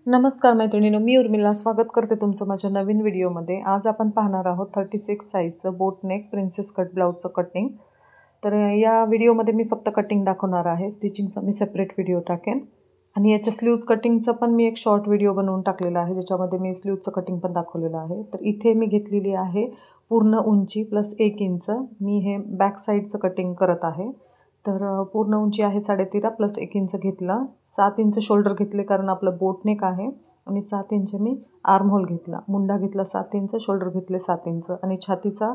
नमस्कार मैत्रिणींनो, मी उर्मिला स्वागत करते तुमचं माझ्या नवीन व्हिडिओमध्ये। आज आपण पाहणार आहोत 36 साईजचं बोट नेक प्रिन्सेस कट ब्लाउजचं कटिंग। तर या व्हिडिओमध्ये मी फक्त कटिंग दाखवणार आहे, स्टिचिंगचा मी सेपरेट व्हिडिओ टाकेन आणि याच्या स्लीव्ज कटिंगचं पण मी एक शॉर्ट व्हिडिओ बनवून टाकलेला आहे, ज्याच्यामध्ये मी स्लीव्जचं कटिंग पण दाखवलेलं आहे। तर इथे मी घेतलेली आहे पूर्ण उंची प्लस 1 इंच। मी हे बॅक साईडचं कटिंग करत आहे। तर पूर्ण उंची आहे 13.5 प्लस 1 इंच घेतला। 7 इंच शोल्डर घेतले कारण आपलं बोट नेक आहे आणि 7 इंच मी आर्म होल घेतला। मुंडा घेतला 7 इंच, शोल्डर घेतले 7 इंच आणि छातीचा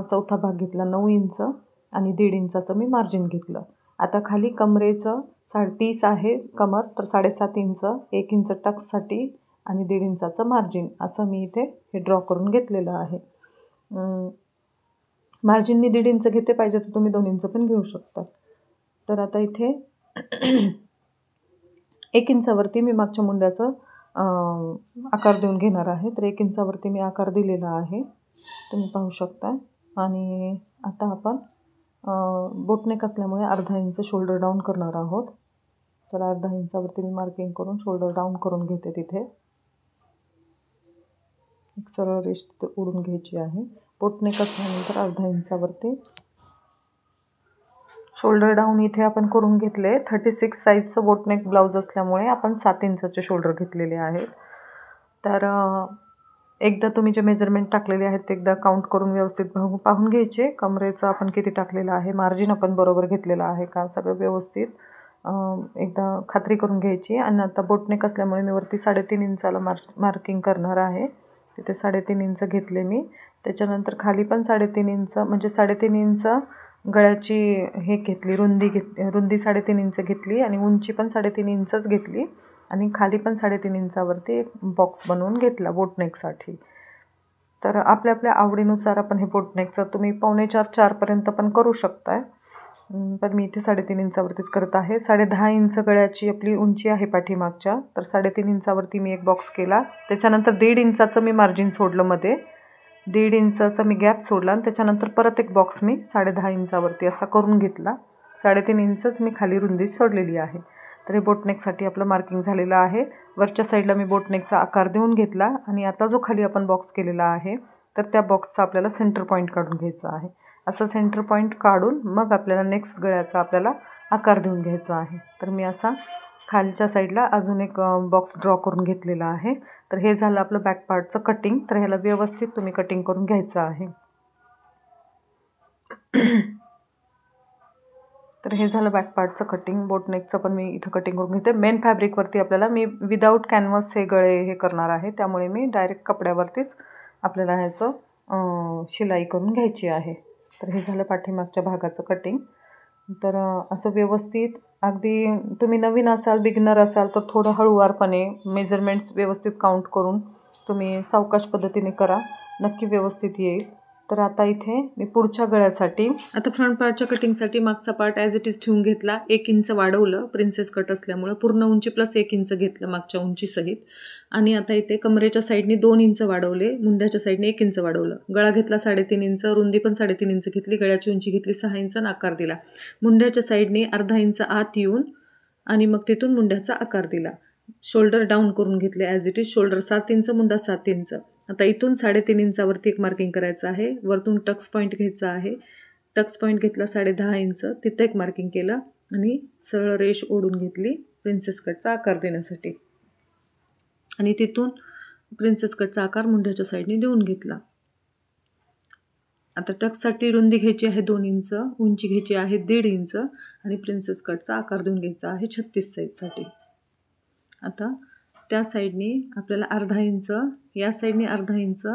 चौथा भाग घेतला 9 इंच आणि 1.5 इंचाचं मी मार्जिन घेतलं। आता खाली कमरेचं 30 आहे कमर, तर 7.5 इंच, 1 इंच टक्ससाठी आणि 1.5 इंचाचं मार्जिन असं मी इथे हे ड्रॉ करून घेतलेलं आहे। मार्जिन मी 1.5 इंच घेते, पाहिजे तर तुम्ही 2 इंच पण घेऊ शकता। तर आता इथे 1 इंचावरती मी मागच्या मुंड्याचं आकार देऊन घेणार आहे। तर 1 इंचावरती मी आकार दिलेला आहे, तुम्ही पाहू शकता। आणि आता आपण बोटनेक असल्यामुळे अर्धा इंच शोल्डर डाऊन करणार आहोत। तर अर्धा इंचावरती मी मार्किंग करून शोल्डर डाऊन करून घेते। तिथे एक सरळ रेष तिथे ओढून घ्यायची आहे। बोटनेक असल्यानंतर अर्धा इंचावरती शोल्डर डाऊन इथे आपण करून घेतले। 36 साईजचं बोटनेक ब्लाउज असल्यामुळे आपण 7 इंचाचे शोल्डर घेतलेले आहेत। तर एकदा तुम्ही जे मेजरमेंट टाकलेले आहेत ते एकदा काउंट करून व्यवस्थित पाहून घ्यायचे। कमरेचं आपण किती टाकलेलं आहे, मार्जिन आपण बरोबर घेतलेलं आहे का, सगळं व्यवस्थित एकदा खात्री करून घ्यायची। आणि आता बोटनेक असल्यामुळे मी वरती 3.5 इंचाला मार्किंग करणार आहे। तिथे 3.5 इंच घेतले मी। त्याच्यानंतर खाली पण 3.5 इंच, म्हणजे 3.5 इंच गळ्याची हे घेतली, रुंदी 3.5 इंच घेतली आणि उंची पण 3.5 इंचच घेतली आणि खाली पण 3.5 इंचावरती एक बॉक्स बनवून घेतला बोटनेकसाठी। तर आपल्या आपल्या आवडीनुसार आपण हे बोटनेकचं तुम्ही 3.25-4 पर्यंत पण करू शकताय, पण मी इथे 3.5 इंचावरतीच करत आहे। 10.5 इंच गळ्याची आपली उंची आहे पाठीमागच्या, तर 3.5 इंचावरती मी एक बॉक्स केला। त्याच्यानंतर 1.5 इंचाचं मी मार्जिन सोडलं मध्ये, 1.5 इंचाचा मी गॅप सोडला आणि त्याच्यानंतर परत एक बॉक्स मी 10.5 इंचावरती असा करून घेतला। 3.5 इंचच मी खाली रुंदी सोडलेली आहे। तर हे बोटनेकसाठी आपलं मार्किंग झालेलं आहे। वरच्या साईडला मी बोटनेकचा आकार देऊन घेतला आणि आता जो खाली आपण बॉक्स केलेला आहे तर त्या बॉक्सचा आपल्याला सेंटर पॉईंट काढून घ्यायचा आहे। असं सेंटर पॉईंट काढून मग आपल्याला नेक्स्ट गळ्याचा आपल्याला आकार देऊन घ्यायचा आहे। तर मी असा खालच्या साईडला अजून एक बॉक्स ड्रॉ करून घेतलेला आहे। तर हे झालं आपलं बॅक पार्टचं कटिंग। तर ह्याला व्यवस्थित तुम्ही कटिंग करून घ्यायचं आहे। तर हे झालं बॅक पार्टचं कटिंग। बोटनेकचं पण मी इथं कटिंग करून घेते। मेन फॅब्रिकवरती आपल्याला मी विदाऊट कॅनव्हास हे गळे हे करणार आहे, त्यामुळे मी डायरेक्ट कपड्यावरतीच आपल्याला ह्याचं शिलाई करून घ्यायची आहे। तर हे झालं पाठीमागच्या भागाचं कटिंग। तर असं व्यवस्थित, अगदी तुम्ही नवीन असाल, बिगिनर असाल तर थोडं हळूवारपणे मेजरमेंट्स व्यवस्थित काउंट करून तुम्ही सावकाश पद्धतीने करा, नक्की व्यवस्थित येईल। तर आता इथे मी पुढच्या गळ्यासाठी आता फ्रंट पार्टच्या कटिंगसाठी मागचा पार्ट ॲज इट इज ठेवून घेतला। 1 इंच वाढवलं, प्रिन्सेस कट असल्यामुळे पूर्ण उंची प्लस 1 इंच घेतलं मागच्या उंचीसहित। आणि आता इथे कमरेच्या साईडने 2 इंच वाढवले, मुंड्याच्या साईडने 1 इंच वाढवलं। गळा घेतला 3.5 इंच, रुंदी पण 3.5 इंच घेतली, गळ्याची उंची घेतली 6 इंच आणि आकार दिला। मुंड्याच्या साईडने अर्धा इंच आत येऊन आणि मग तिथून मुंड्याचा आकार दिला। शोल्डर डाऊन करून घेतले as it is, shoulder 7 inch, Munda 7 inch. आता इथून 3.5 इंचावरती एक मार्किंग करायचं आहे। वरतून टक्स पॉईंट घ्यायचा आहे। टक्स पॉईंट घेतला 10.5 इंच, तिथं एक मार्किंग केलं आणि सरळ रेष ओढून घेतली प्रिन्सेस कटचा आकार देण्यासाठी आणि तिथून प्रिन्सेस कटचा आकार मुंड्याच्या साईडने देऊन घेतला। आता टक्ससाठी रुंदी घ्यायची आहे 2 इंच, उंची घ्यायची आहे 1.5 इंच आणि प्रिन्सेस कटचा आकार देऊन घ्यायचा आहे 36 साईजसाठी। आता त्या साईडने आपल्याला अर्धा इंच, या साईडने अर्धा इंच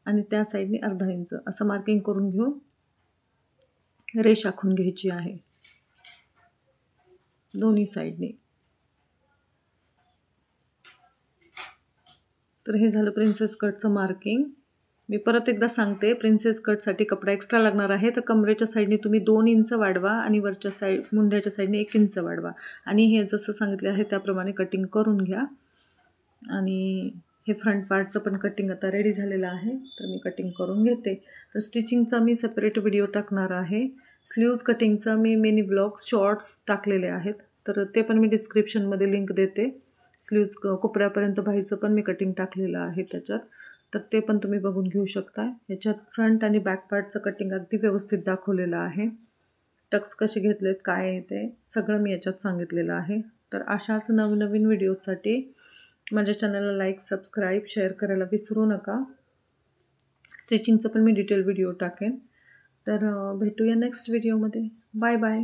आणि त्या साईडने अर्धा इंच असं मार्किंग करून घेऊन रेष आखून घ्यायची आहे दोन्ही साईडने। तर हे झालं प्रिन्सेस कटचं मार्किंग। मी परत एकदा सांगते, प्रिन्सेस कटसाठी कपडा एक्स्ट्रा लागणार आहे। तर कमरेच्या साईडने तुम्ही 2 इंच वाढवा आणि वरच्या साईड मुंड्याच्या साईडने 1 इंच वाढवा आणि हे जसं सांगितलं आहे त्याप्रमाणे कटिंग करून घ्या। आणि हे फ्रंट पार्टचं पण कटिंग आता रेडी झालेलं आहे, तर मी कटिंग करून घेते। तर स्टिचिंगचा मी सेपरेट व्हिडिओ टाकणार आहे। स्लीव्ज कटिंगचा मी मिनी ब्लॉग्स शॉर्ट्स टाकलेले आहेत, तर ते पण मी डिस्क्रिप्शनमध्ये लिंक देते। स्लीव्ज कोपऱ्यापर्यंत बाहीचं पण मी कटिंग टाकलेलं आहे त्याच्यात, तर ते पण तुम्ही बघून घेऊ शकता. याच्यात फ्रंट आणि बॅक पार्टचं कटिंग अगदी व्यवस्थित दाखवलेलं आहे. टक्स कसे घेतलेत, काय आहे ते सगळं मी याच्यात सांगितलेलं आहे. तर अशाच नवनवीन व्हिडिओसाठी माझ्या चॅनलला लाईक, सबस्क्राईब, शेअर करायला विसरू नका. स्टिचिंगचं पण मी डिटेल व्हिडिओ टाकेन. तर भेटूया नेक्स्ट व्हिडिओमध्ये. Bye bye.